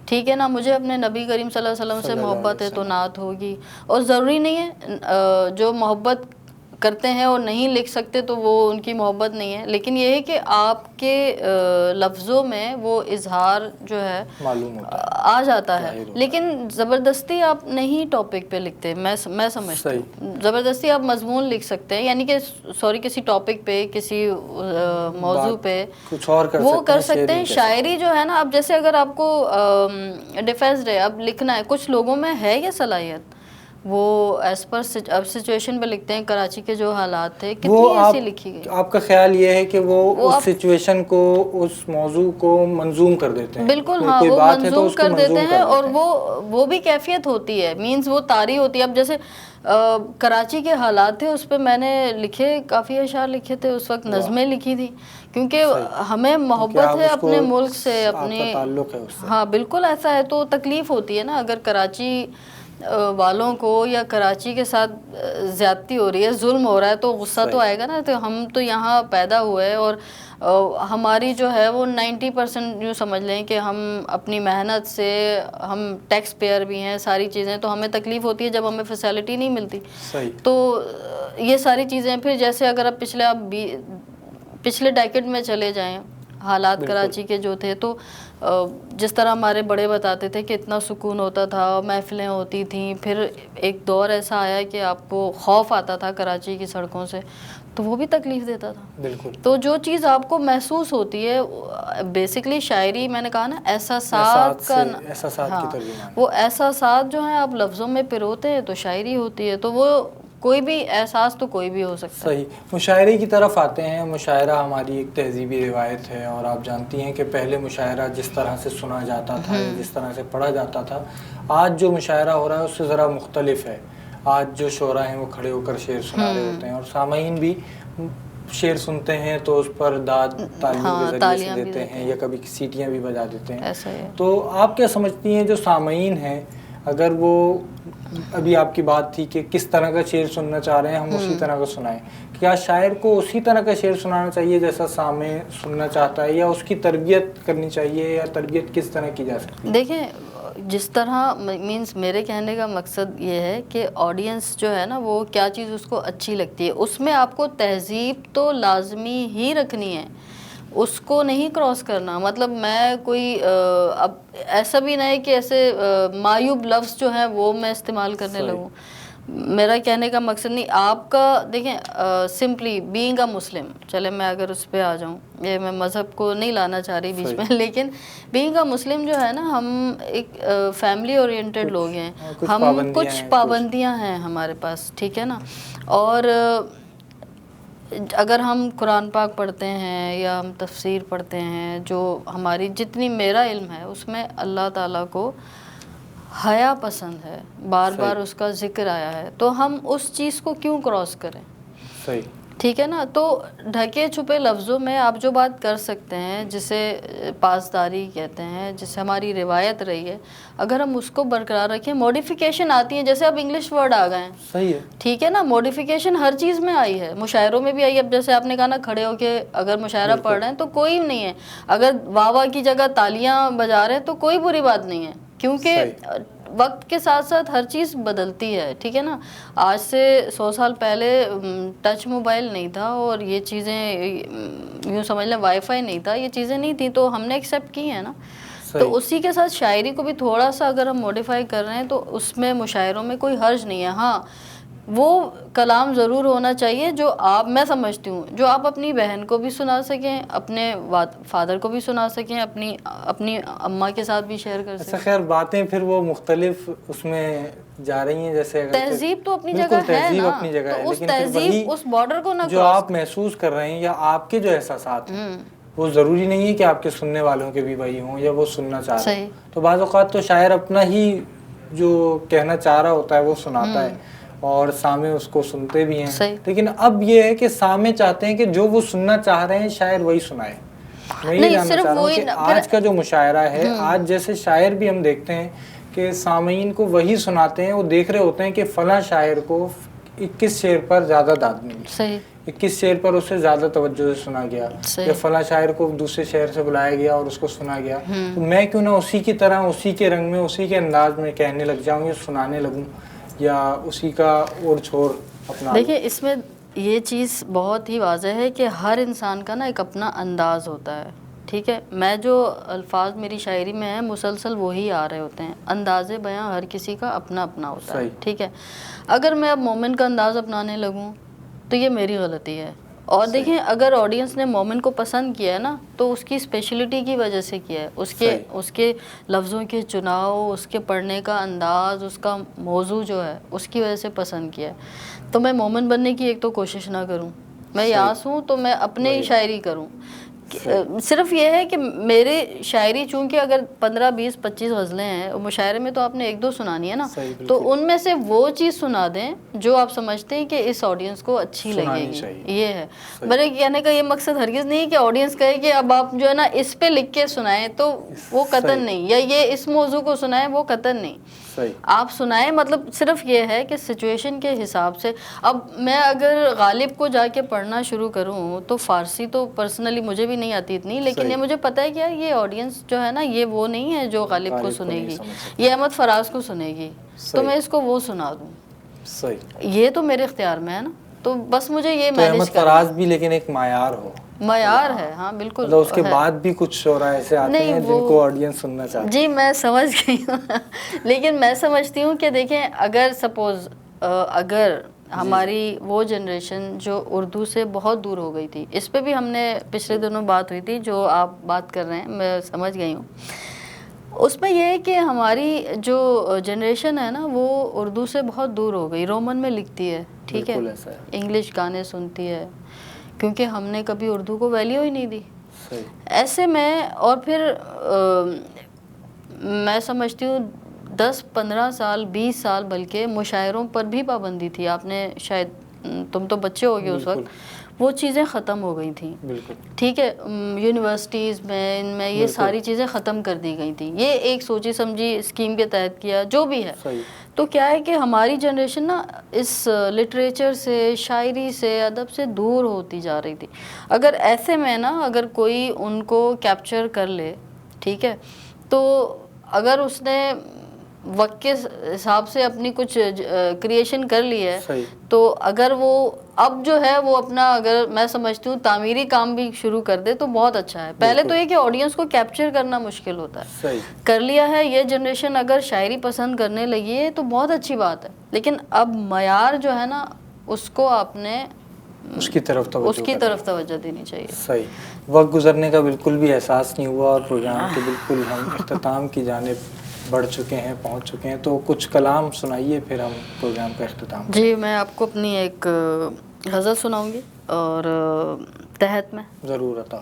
ٹھیک ہے نا, مجھے اپنے نبی کریم صلی اللہ علیہ وسلم سے محبت ہے تو نعت ہوگی. اور ضروری نہیں ہے جو محبت کرتے ہیں اور نہیں لکھ سکتے تو وہ ان کی محبت نہیں ہے. لیکن یہ ہے کہ آپ کے لفظوں میں وہ اظہار جو ہے معلوم ہوتا ہے, آ جاتا ہے. لیکن زبردستی آپ نہیں ٹاپک پہ لکھتے. میں سمجھتی ہوں زبردستی آپ مضمون لکھ سکتے ہیں, یعنی کہ سوری کسی ٹاپک پہ کسی موضوع پہ کچھ اور وہ کر سکتے ہیں. شاعری جو ہے نا, اب جیسے اگر آپ کو ڈیفینس ڈے اب لکھنا ہے, کچھ لوگوں میں ہے یہ صلاحیت, وہ ایز پر اب سچویشن پہ لکھتے ہیں. کراچی کے جو حالات تھے کتنی ایسی لکھی گئی. آپ کا خیال یہ ہے کہ وہ اس سچویشن کو, اس موضوع کو منظوم کر دیتے ہیں؟ بالکل ہاں, وہ منظوم کر دیتے ہیں. اور وہ بھی کیفیت ہوتی ہے, مینز وہ طاری ہوتی ہے. اب جیسے کراچی کے حالات تھے, اس پہ میں نے لکھے, کافی اشعار لکھے تھے اس وقت, نظمیں لکھی تھی, کیونکہ ہمیں محبت ہے اپنے ملک سے, اپنے ہاں بالکل ایسا ہے. تو تکلیف ہوتی ہے نا اگر کراچی والوں کو یا کراچی کے ساتھ زیادتی ہو رہی ہے, ظلم ہو رہا ہے, تو غصہ تو آئے گا نا. تو ہم تو یہاں پیدا ہوئے اور ہماری جو ہے وہ 90% یوں سمجھ لیں کہ ہم اپنی محنت سے, ہم ٹیکس پیئر بھی ہیں, ساری چیزیں. تو ہمیں تکلیف ہوتی ہے جب ہمیں فیسلٹی نہیں ملتی. تو یہ ساری چیزیں. پھر جیسے اگر آپ پچھلے ڈیکیڈ میں چلے جائیں, حالات کراچی کے جو تھے, تو جس طرح ہمارے بڑے بتاتے تھے کہ اتنا سکون ہوتا تھا, محفلیں ہوتی تھیں. پھر ایک دور ایسا آیا کہ آپ کو خوف آتا تھا کراچی کی سڑکوں سے. تو وہ بھی تکلیف دیتا تھا. بالکل. تو جو چیز آپ کو محسوس ہوتی ہے بیسکلی شاعری میں نے کہا نا احساسات کا احساسات کی ترجمان. وہ احساسات جو ہیں آپ لفظوں میں پروتے ہیں تو شاعری ہوتی ہے. تو وہ کوئی بھی احساس تو کوئی بھی ہو سکتا ہے. صحیح. مشاعرے کی طرف آتے ہیں. مشاعرہ ہماری ایک تہذیبی روایت ہے اور آپ جانتی ہیں کہ پہلے مشاعرہ جس طرح سے سنا جاتا تھا جس طرح سے پڑھا جاتا تھا آج جو مشاعرہ ہو رہا ہے اس سے ذرا مختلف ہے. آج جو شعراء ہیں وہ کھڑے ہو کر شعر سنا رہے ہوتے ہیں اور سامعین بھی شعر سنتے ہیں تو اس پر داد تالیوں کے ذریعے سے دیتے ہیں یا کبھی سیٹیاں بھی بجا دیتے ہیں. تو آپ کیا سمجھتی ہیں جو سامعین ہیں اگر وہ ابھی آپ کی بات تھی کہ کس طرح کا شعر سننا چاہ رہے ہیں ہم اسی طرح کا سنائیں, کیا شاعر کو اسی طرح کا شعر سنانا چاہیے جیسا سامع سننا چاہتا ہے یا اس کی تربیت کرنی چاہیے یا تربیت کس طرح کی جا سکتی ہے؟ دیکھیں جس طرح مینس میرے کہنے کا مقصد یہ ہے کہ آڈینس جو ہے نا وہ کیا چیز اس کو اچھی لگتی ہے اس میں آپ کو تہذیب تو لازمی ہی رکھنی ہے, اس کو نہیں کراس کرنا. مطلب میں کوئی اب ایسا بھی نہیں کہ ایسے معیوب لفظ جو ہیں وہ میں استعمال کرنے لگوں. میرا کہنے کا مقصد نہیں آپ کا. دیکھیں سمپلی بینگ اے مسلم, چلے میں اگر اس پہ آ جاؤں, یہ میں مذہب کو نہیں لانا چاہ رہی بیچ میں, لیکن بینگ اے مسلم جو ہے نا ہم ایک فیملی اورینٹیڈ لوگ ہیں, ہم کچھ پابندیاں ہیں ہمارے پاس, ٹھیک ہے نا. اور اگر ہم قرآن پاک پڑھتے ہیں یا ہم تفسیر پڑھتے ہیں, جو ہماری جتنی میرا علم ہے اس میں اللہ تعالیٰ کو حیا پسند ہے, بار بار اس کا ذکر آیا ہے, تو ہم اس چیز کو کیوں کراس کریں؟ صحیح. ٹھیک ہے نا. تو ڈھکے چھپے لفظوں میں آپ جو بات کر سکتے ہیں جسے پاسداری کہتے ہیں, جسے ہماری روایت رہی ہے, اگر ہم اس کو برقرار رکھیں. موڈیفیکیشن آتی ہیں جیسے اب انگلش ورڈ آ گئے ہیں, صحیح ہے, ٹھیک ہے نا. موڈیفیکیشن ہر چیز میں آئی ہے, مشاعروں میں بھی آئی ہے. اب جیسے آپ نے کہا نا کھڑے ہو کے اگر مشاعرہ پڑھ رہے ہیں تو کوئی نہیں ہے, اگر واہ واہ کی جگہ تالیاں بجا رہے ہیں تو کوئی بری بات نہیں ہے, کیونکہ وقت کے ساتھ ساتھ ہر چیز بدلتی ہے, ٹھیک ہے نا. آج سے 100 سال پہلے ٹچ موبائل نہیں تھا اور یہ چیزیں یوں سمجھ لیں وائی فائی نہیں تھا, یہ چیزیں نہیں تھیں تو ہم نے ایکسیپٹ کی ہیں نا. تو اسی کے ساتھ شاعری کو بھی تھوڑا سا اگر ہم موڈیفائی کر رہے ہیں تو اس میں مشاعروں میں کوئی حرج نہیں ہے. ہاں وہ کلام ضرور ہونا چاہیے جو آپ, میں سمجھتی ہوں, جو آپ اپنی بہن کو بھی سنا سکیں, اپنے فادر کو بھی سنا سکیں, اپنی اماں کے ساتھ بھی شیئر کر سکیں. خیر باتیں پھر وہ مختلف اس میں جا رہی ہیں, جیسے تہذیب تو اپنی جگہ ہے نا, اپنی جگہ ہے, اس تہذیب اس بارڈر کو نہ جو آپ محسوس کر رہے ہیں یا آپ کے جو احساسات ہیں وہ ضروری نہیں ہے کہ آپ کے سننے والوں کے بھی وہی ہوں یا وہ سننا چاہ رہے ہیں. تو بعض اوقات تو شاعر اپنا ہی جو کہنا چاہ رہا ہوتا ہے وہ سناتا ہے اور سامع اس کو سنتے بھی ہیں, لیکن اب یہ ہے کہ سامع چاہتے ہیں کہ جو وہ سننا چاہ رہے ہیں شاعر وہی سنائے. میں یہ جاننا چاہ رہا ہوں کہ آج کا جو مشاعرہ ہے, آج جیسے شاعر بھی ہم دیکھتے ہیں کہ سامعین کو وہی سناتے ہیں, وہ دیکھ رہے ہوتے ہیں کہ فلاں شاعر کو 21 شعر پر زیادہ داد ملی, 21 شعر پر اسے زیادہ توجہ سے سنا گیا, یا فلاں شاعر کو دوسرے شہر سے بلایا گیا اور اس کو سنا گیا, تو میں کیوں نہ اسی کی طرح اسی کے رنگ میں اسی کے انداز میں کہنے لگ جاؤں یا سنانے لگوں یا اسی کا اور چھوڑ اپنا. دیکھیں اس میں یہ چیز بہت ہی واضح ہے کہ ہر انسان کا نا ایک اپنا انداز ہوتا ہے, ٹھیک ہے. میں جو الفاظ میری شاعری میں ہیں مسلسل وہی آ رہے ہوتے ہیں, انداز بیاں ہر کسی کا اپنا اپنا ہوتا ہے, ٹھیک ہے. اگر میں اب مومن کا انداز اپنانے لگوں تو یہ میری غلطی ہے. اور دیکھیں اگر آڈینس نے مومن کو پسند کیا ہے نا تو اس کی اسپیشلٹی کی وجہ سے کیا ہے, اس کے لفظوں کے چناؤ, اس کے پڑھنے کا انداز, اس کا موضوع جو ہے اس کی وجہ سے پسند کیا ہے. تو میں مومن بننے کی ایک تو کوشش نہ کروں, میں یاس ہوں تو میں اپنے ہی شاعری کروں. صرف یہ ہے کہ میرے شاعری چونکہ اگر 15 20 25 غزلیں ہیں, مشاعرے میں تو آپ نے 1 2 سنانی ہے نا, تو ان میں سے وہ چیز سنا دیں جو آپ سمجھتے ہیں کہ اس آڈینس کو اچھی لگے گی. یہ ہے میرے کہنے کا یہ مقصد ہرگز نہیں کہ آڈینس کہے کہ اب آپ جو ہے نا اس پہ لکھ کے سنائیں, تو وہ قطعاً نہیں, یا یہ اس موضوع کو سنائیں, وہ قطعاً نہیں. آپ سنائیں, مطلب صرف یہ ہے کہ سچویشن کے حساب سے. اب میں اگر غالب کو جا کے پڑھنا شروع کروں تو فارسی تو پرسنلی مجھے بھی نہیں آتی اتنی, لیکن یہ مجھے پتہ ہے کہ یہ آڈینس جو ہے نا یہ وہ نہیں ہے جو غالب کو سنے گی, یہ احمد فراز کو سنے گی, تو میں اس کو وہ سنا دوں. یہ تو میرے اختیار میں ہے نا, تو بس مجھے یہ مینیج کرنا. احمد فراز بھی لیکن ایک معیار ہو, معیار ہے, ہاں بالکل. اس کے بعد بھی کچھ شعراء ایسے آتے ہیں جن کو آڈینس سننا چاہتے ہیں. جی میں سمجھ گئی ہوں, لیکن میں سمجھتی ہوں کہ دیکھیں اگر سپوز اگر ہماری وہ جنریشن جو اردو سے بہت دور ہو گئی تھی. اس پہ بھی ہم نے پچھلے دنوں بات ہوئی تھی, جو آپ بات کر رہے ہیں میں سمجھ گئی ہوں. اس میں یہ ہے کہ ہماری جو جنریشن ہے نا وہ اردو سے بہت دور ہو گئی. رومن میں لکھتی ہے, ٹھیک ہے, انگلش گانے سنتی ہے, کیونکہ ہم نے کبھی اردو کو ویلیو ہی نہیں دی. ایسے میں اور پھر میں سمجھتی ہوں 10-15 سال 20 سال بلکہ مشاعروں پر بھی پابندی تھی. آپ نے شاید, تم تو بچے ہو گئے اس وقت, وہ چیزیں ختم ہو گئی تھیں, ٹھیک ہے. یونیورسٹیز میں ان میں یہ ساری چیزیں ختم کر دی گئی تھیں. یہ ایک سوچی سمجھی اسکیم کے تحت کیا, جو بھی ہے. تو کیا ہے کہ ہماری جنریشن نا اس لٹریچر سے, شاعری سے, ادب سے دور ہوتی جا رہی تھی. اگر ایسے میں نا اگر کوئی ان کو کیپچر کر لے, ٹھیک ہے, تو اگر اس نے وقت کے حساب سے اپنی کچھ کریشن کر لی ہے, تو اگر وہ اب جو ہے وہ اپنا, اگر میں سمجھتی ہوں تعمیری کام بھی شروع کر دے تو بہت اچھا ہے. پہلے تو یہ کہ آڈینس کو کیپچر کرنا مشکل ہوتا ہے. کر لیا ہے یہ جنریشن, اگر شاعری پسند کرنے لگی ہے تو بہت اچھی بات ہے. لیکن اب معیار جو ہے نا اس کو آپ نے اس کی طرف توجہ دینی چاہیے. صحیح. وقت گزرنے کا بالکل بھی احساس نہیں ہوا اور پروگرام کے بالکل ہم اختتام کی جانب بڑھ چکے ہیں, پہنچ چکے ہیں. تو کچھ کلام سنائیے, پھر ہم پروگرام کا اختتام. جی, میں آپ کو اپنی ایک غزل سناؤں گی اور تحت میں ضرور عطا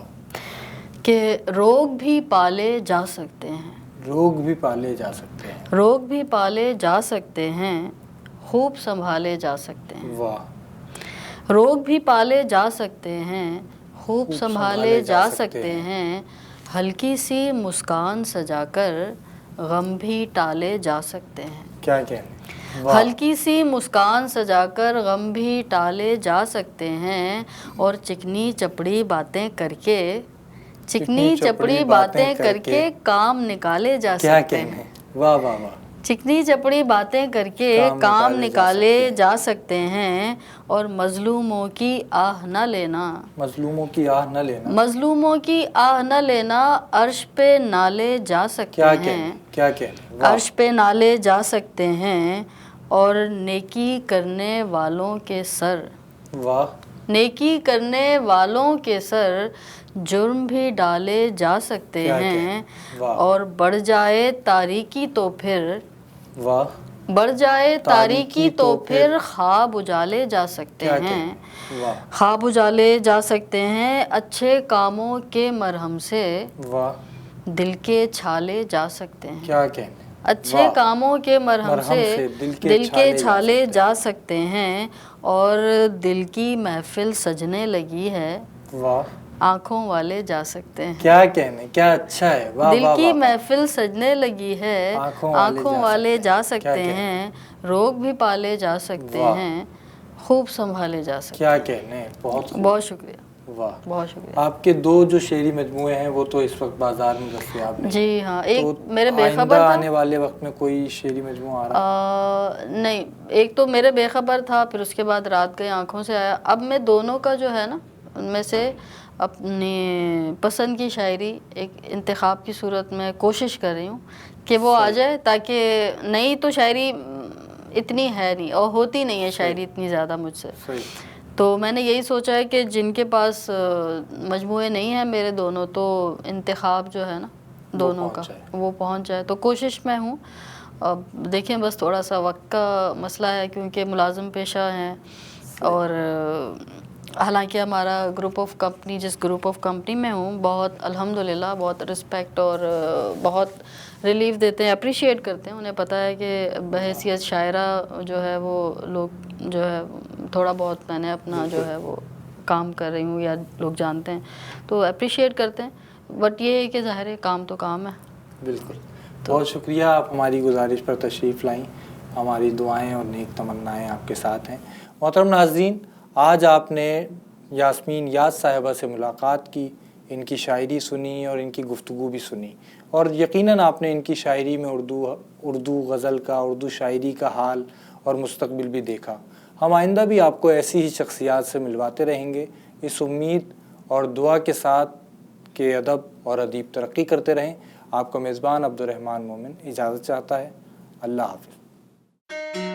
کہ روگ بھی پالے جا سکتے ہیں, روگ بھی پالے جا سکتے ہیں, روگ بھی پالے جا سکتے ہیں, خوب سنبھالے جا سکتے ہیں. واہ. روگ بھی پالے جا سکتے ہیں, خوب سنبھالے جا سکتے ہیں, ہلکی سی مسکان سجا کر غم بھی ٹالے جا سکتے ہیں. کیا کہنے, ہلکی سی مسکان سجا کر غم بھی ٹالے جا سکتے ہیں, اور چکنی چپڑی باتیں کر کے, چکنی چپڑی باتیں کر کے کام نکالے جا سکتے ہیں. واہ واہ واہ. چکنی چپڑی باتیں کر کے کام نکالے جا سکتے ہیں, اور مظلوموں کی آہ نہ لینا, مظلوموں کی آہ نہ لینا, مظلوموں کی آہ نہ لینا, عرش پہ نالے جا سکتے ہیں. کیا کہنے, عرش پہ نالے جا سکتے ہیں, اور نیکی کرنے والوں کے سر, واہ, نیکی کرنے والوں کے سر جرم بھی ڈالے جا سکتے ہیں, اور بڑھ جائے تاریکی تو پھر, واہ, بڑھ جائے تاریکی تو پھر خواب اجالے جا سکتے ہیں. خواب اجالے جا سکتے ہیں, اچھے کاموں کے مرہم سے, واہ, دل کے چھالے جا سکتے ہیں. کیا کہنے, اچھے کاموں کے مرہم سے دل کے چھالے جا سکتے ہیں, اور دل کی محفل سجنے لگی ہے, واہ, آنکھوں والے جا سکتے ہیں. کیا کہنے, کیا اچھا ہے. دل کی محفل سجنے لگی ہے, آنکھوں والے جا سکتے ہیں, روگ بھی پالے جا سکتے ہیں, خوب سنبھالے جا سکتے ہیں. کیا کہنے, بہت شکریہ. واہ, بہت شکریہ. آپ کے 2 جو شعری مجموعے ہیں وہ تو اس وقت بازار میں دستیاب ہیں. جی ہاں, ایک میرے بے خبر تھا, آنے والے وقت میں کوئی شعری مجموعہ آ رہا نہیں, ایک تو میرے بے خبر تھا, پھر اس کے بعد رات گئے آنکھوں سے آیا. اب میں دونوں کا جو ہے نا ان میں سے اپنی پسند کی شاعری ایک انتخاب کی صورت میں کوشش کر رہی ہوں کہ وہ آ جائے, تاکہ نئی تو شاعری اتنی ہے نہیں اور ہوتی نہیں ہے شاعری اتنی زیادہ مجھ سے. تو میں نے یہی سوچا ہے کہ جن کے پاس مجموعے نہیں ہیں میرے دونوں, تو انتخاب جو ہے نا دونوں کا وہ پہنچ جائے. تو کوشش میں ہوں. اب دیکھیں, بس تھوڑا سا وقت کا مسئلہ ہے کیونکہ ملازم پیشہ ہیں, اور حالانکہ ہمارا گروپ آف کمپنی, جس گروپ آف کمپنی میں ہوں, بہت الحمدللہ بہت رسپیکٹ اور بہت ریلیف دیتے ہیں, اپریشیٹ کرتے ہیں. انہیں پتہ ہے کہ بحیثیت شاعرہ جو ہے وہ لوگ جو ہے تھوڑا بہت میں نے اپنا جو ہے وہ کام کر رہی ہوں یا لوگ جانتے ہیں, تو اپریشیٹ کرتے ہیں. بٹ یہ ہے کہ ظاہر ہے کام تو کام ہے. بالکل. بہت شکریہ, آپ ہماری گزارش پر تشریف لائیں. ہماری دعائیں اور نیک تمنائیں آپ کے ساتھ ہیں. محترم ناظرین, آج آپ نے یاسمین یاس صاحبہ سے ملاقات کی, ان کی شاعری سنی اور ان کی گفتگو بھی سنی, اور یقیناً آپ نے ان کی شاعری میں اردو غزل کا, اردو شاعری کا حال اور مستقبل بھی دیکھا. ہم آئندہ بھی آپ کو ایسی ہی شخصیات سے ملواتے رہیں گے, اس امید اور دعا کے ساتھ کہ ادب اور ادیب ترقی کرتے رہیں. آپ کا میزبان عبدالرحمن مومن اجازت چاہتا ہے. اللہ حافظ.